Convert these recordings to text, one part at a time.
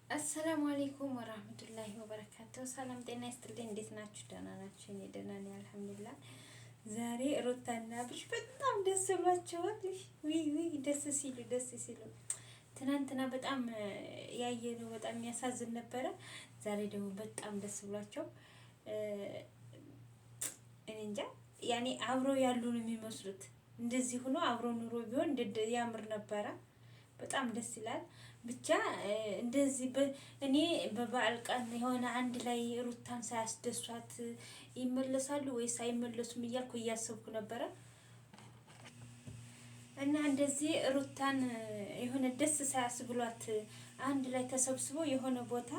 አሰላሙ አለይኩም ወራህመቱላሂ ወበረካቱሁ። ሰላም ጤና ይስጥልኝ። እንዴት ናችሁ? ደህና ናችሁ? እኔ ደህና ነኝ አልሐምዱሊላህ። ዛሬ ሩታና አብርሽ በጣም ደስ ብሏቸዋል። ውይ ደስ ሲሉ ትናንትና በጣም ያየነው በጣም የሚያሳዝን ነበረ። ዛሬ ደግሞ በጣም ደስ ብሏቸው እኔ እንጃ ያኔ አብረው ያሉ ነው የሚመስሉት። እንደዚህ ሆኖ አብረው ኑሮ ቢሆን ያምር ነበረ። በጣም ደስ ይላል። ብቻ እንደዚህ እኔ በበዓል ቀን የሆነ አንድ ላይ ሩታን ሳያስደሷት ይመለሳሉ ወይስ አይመለሱም እያልኩ እያሰብኩ ነበረ። እና እንደዚህ ሩታን የሆነ ደስ ሳያስብሏት አንድ ላይ ተሰብስበው የሆነ ቦታ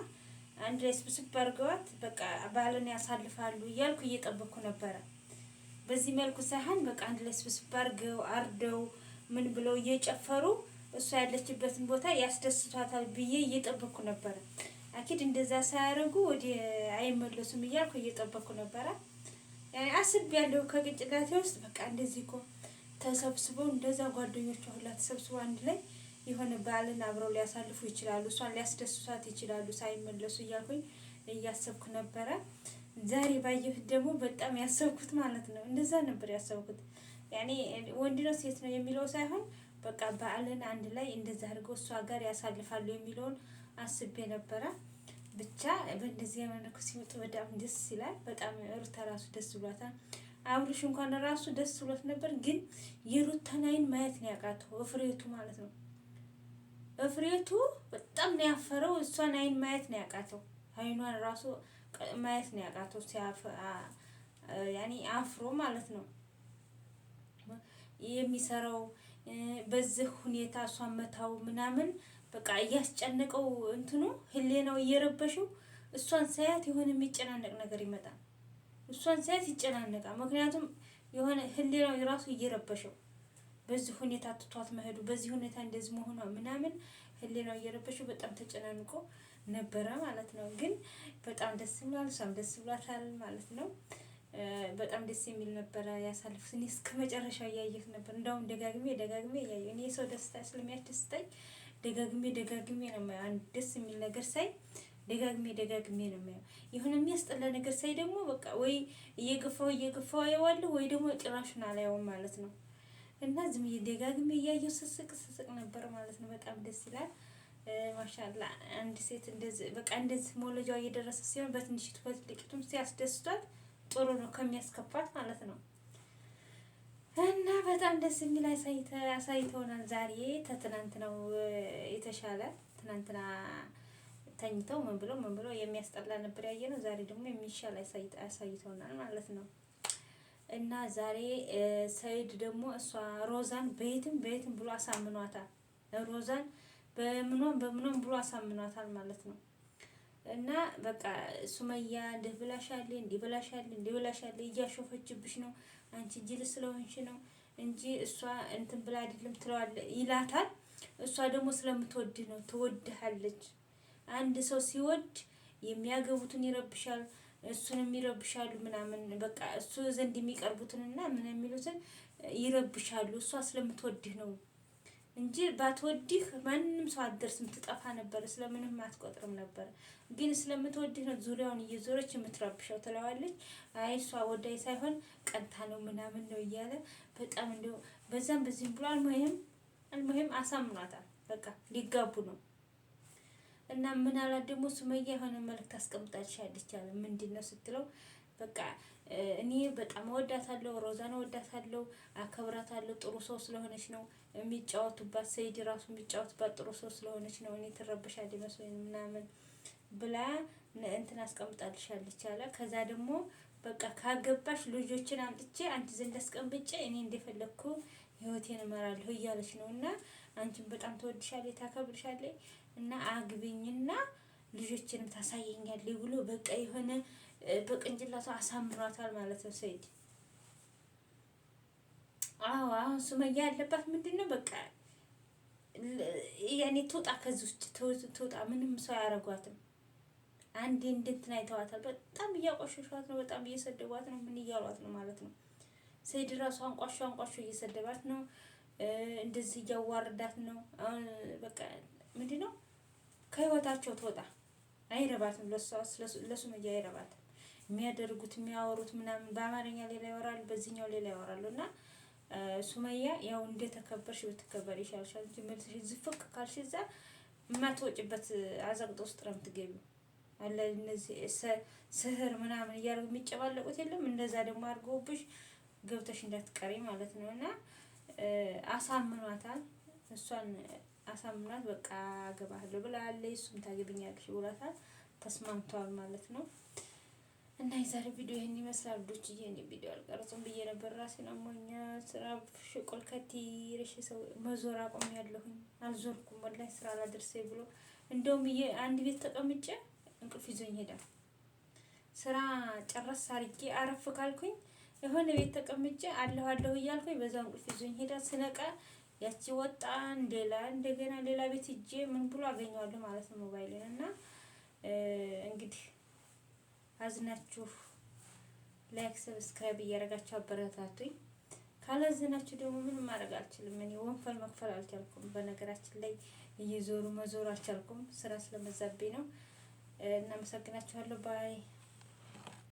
አንድ ላይ ስብስብ አድርገዋት በቃ በዓልን ያሳልፋሉ እያልኩ እየጠበኩ ነበረ። በዚህ መልኩ ሳይሆን በቃ አንድ ላይ ስብስብ አድርገው አርደው ምን ብለው እየጨፈሩ እሷ ያለችበትን ቦታ ያስደስቷታል ብዬ እየጠበኩ ነበረ። አኪድ እንደዛ ሳያደርጉ ወደ አይመለሱም እያልኩ እየጠበኩ ነበረ። ያኔ አስቤያለሁ ከቅንጭላቴ ውስጥ በቃ እንደዚህ እኮ ተሰብስበው እንደዛ ጓደኞቿ ሁላ ተሰብስበው አንድ ላይ የሆነ በዓልን አብረው ሊያሳልፉ ይችላሉ፣ እሷን ሊያስደስቷት ይችላሉ ሳይመለሱ እያልኩኝ እያሰብኩ ነበረ። ዛሬ ባየሁት ደግሞ በጣም ያሰብኩት ማለት ነው እንደዛ ነበር ያሰብኩት። ያኔ ወንድ ነው ሴት ነው የሚለው ሳይሆን በቃ በዓልን አንድ ላይ እንደዛ አድርገው እሷ ጋር ያሳልፋሉ የሚለውን አስቤ ነበረ። ብቻ በእንደዚህ መልኩ ሲመጡ በጣም ደስ ይላል። በጣም ሩታ ራሱ ደስ ብሏታል። አብርሽ እንኳን ራሱ ደስ ብሎት ነበር፣ ግን የሩታን አይን ማየት ነው ያቃተው። እፍሬቱ ማለት ነው እፍሬቱ በጣም ነው ያፈረው። እሷን አይን ማየት ነው ያቃተው። አይኗን ራሱ ማየት ነው ያቃተው። ያኔ አፍሮ ማለት ነው የሚሰራው በዚህ ሁኔታ እሷን መታው ምናምን በቃ እያስጨነቀው እንትኑ ህሌናው እየረበሸው እሷን ሳያት የሆነ የሚጨናነቅ ነገር ይመጣል። እሷን ሳያት ይጨናነቃል። ምክንያቱም የሆነ ህሌናው የራሱ እየረበሸው በዚህ ሁኔታ ትቷት መሄዱ በዚህ ሁኔታ እንደዚህ መሆኗ ምናምን ህሌናው እየረበሸው በጣም ተጨናንቆ ነበረ ማለት ነው። ግን በጣም ደስ ብሏል፣ እሷም ደስ ብሏታል ማለት ነው። በጣም ደስ የሚል ነበረ ያሳልፉት። እኔ እስከ መጨረሻው እያየሁት ነበር። እንደውም ደጋግሜ እያየሁ እኔ የሰው ደስታ ስለሚያስደስተኝ ደጋግሜ ነው የማየው። አንድ ደስ የሚል ነገር ሳይ ደጋግሜ ነው የማየው። የሆነ የሚያስጠላ ነገር ሳይ ደግሞ በቃ ወይ እየገፋው አየዋለሁ ወይ ደግሞ ጭራሹን አላየውም ማለት ነው። እና ዝም ደጋግሜ እያየሁ ስስቅ ነበር ማለት ነው። በጣም ደስ ይላል። ማሻአላ አንድ ሴት እንደዚህ በቃ እንደዚህ መውለጃዋ እየደረሰ ሲሆን በትንሽቱ በትልቂቱም ሲያስደስቷት ጥሩ ነው ከሚያስከፋት ማለት ነው። እና በጣም ደስ የሚል አሳይተውናል ዛሬ። ከትናንት ነው የተሻለ። ትናንትና ተኝተው ምን ብለው የሚያስጠላ ነበር ያየነው። ዛሬ ደግሞ የሚሻል አሳይተውናል ማለት ነው። እና ዛሬ ሰይድ ደግሞ እሷ ሮዛን በየትም ብሎ አሳምኗታል። ሮዛን በምኗም ብሎ አሳምኗታል ማለት ነው። እና በቃ ሱመያ እንዲህ ብላሻል እያሾፈችብሽ ነው አንቺ ጅል ስለሆንሽ ነው እንጂ እሷ እንትን ብላ አይደለም ይላታል። እሷ ደግሞ ስለምትወድ ነው፣ ትወድሃለች። አንድ ሰው ሲወድ የሚያገቡትን ይረብሻል፣ እሱንም ይረብሻሉ ምናምን በቃ እሱ ዘንድ የሚቀርቡትንና ምን የሚሉትን ይረብሻሉ። እሷ ስለምትወድህ ነው እንጂ ባትወድህ ማንንም ሰው አትደርስም፣ ትጠፋ ነበር፣ ስለምንም አትቆጥርም ነበር። ግን ስለምትወድህ ነው ዙሪያውን እየዞረች የምትረብሸው ትለዋለች። አይ እሷ ወዳይ ሳይሆን ቀንታ ነው ምናምን ነው እያለ በጣም እንደው በዛም በዚህም ብሎ አልሙሂም አሳምኗታል። በቃ ሊጋቡ ነው። እና ምን አላት ደግሞ ሱመያ የሆነ መልዕክት አስቀምጣልሻለች አለ። ምንድነው ስትለው በቃ እኔ በጣም እወዳታለሁ፣ ሮዛን እወዳታለሁ፣ አከብራታለሁ። ጥሩ ሰው ስለሆነች ነው የሚጫወቱባት። ሰይድ ራሱ የሚጫወቱባት ጥሩ ሰው ስለሆነች ነው። እኔ ትረብሻለች መስሎኝ ምናምን ብላ እንትን አስቀምጣልሻለች አለ። ከዛ ደግሞ በቃ ካገባሽ ልጆችን አምጥቼ አንቺ ዘንድ አስቀምጬ እኔ እንደፈለኩ ህይወቴን እመራለሁ እያለች ነው። እና አንቺን በጣም ትወድሻለች፣ ታከብርሻለች እና አግቢኝና ልጆችንም ታሳየኛለች ብሎ በቃ የሆነ በቅንጭላቷ አሳምሯታል ማለት ነው ሰይድ። አሁን ሱመያ ያለባት ምንድነው በቃ ያኔ ትውጣ፣ ከዚህ ውስጥ ትውጣ። ምንም ሰው አያረጓትም። አንዴ እንትን አይተዋታል። በጣም እያቆሸሿት ነው፣ በጣም እየሰደቧት ነው። ምን እያሏት ነው ማለት ነው። ሰይድ ራሱ አንቋሾ እየሰደባት ነው። እንደዚህ እያዋርዳት ነው። አሁን በቃ ምንድነው ከህይወታቸው ትወጣ። አይረባትም፣ ለሱመያ አይረባትም። የሚያደርጉት የሚያወሩት ምናምን በአማርኛ ሌላ ያወራሉ፣ በዚህኛው ሌላ ያወራሉ። እና ሱመያ ያው እንደተከበርሽ ብትከበር ይሻልሻል እንጂ መልስሽ ዝፍቅ ካልሽ እዛ የማትወጭበት አዘቅጦ ውስጥ ነው የምትገቢው። አለ እነዚህ ስህር ምናምን እያደረጉ የሚጨባለቁት የለም፣ እንደዛ ደግሞ አድርገውብሽ ገብተሽ እንዳትቀሪ ማለት ነው። እና አሳምኗታል፣ እሷን አሳምኗት በቃ አገባለሁ ብላለች፣ እሱም ታገብኛለሽ ብሏታል። ተስማምተዋል ማለት ነው። እና የዛሬ ቪዲዮ ይሄን ይመስላል። ዶችዬ እኔ ቪዲዮ አልቀረጽም ብዬ ነበር፣ ራሴን አሞኛል። ስራ ሽቆል ከቲርሽ ሰው መዞር አቆሚያለሁኝ፣ አልዞርኩም ወላሂ ስራ አላደርሰኝ ብሎ እንደውም አንድ ቤት ተቀምጬ እንቅልፍ ይዞኝ ሄዳል። ስራ ጨረስ አድርጌ አረፍ ካልኩኝ የሆነ ቤት ተቀምጬ አለሁ እያልኩኝ በዛው እንቅልፍ ይዞኝ ሄዳል። ስነቃ ያቺ ወጣን እንደገና ሌላ ቤት ሂጄ ምን ብሎ አገኘዋለሁ ማለት ነው ሞባይልን። እና እንግዲህ አዝናችሁ ላይክ ሰብስክራይብ እያደረጋችሁ አበረታቱኝ። ካላዘናችሁ ደግሞ ምንም ማድረግ አልችልም። እኔ ወንፈል መክፈል አልቻልኩም። በነገራችን ላይ እየዞሩ መዞር አልቻልኩም፣ ስራ ስለመዛብኝ ነው። እናመሰግናችኋለሁ። ባይ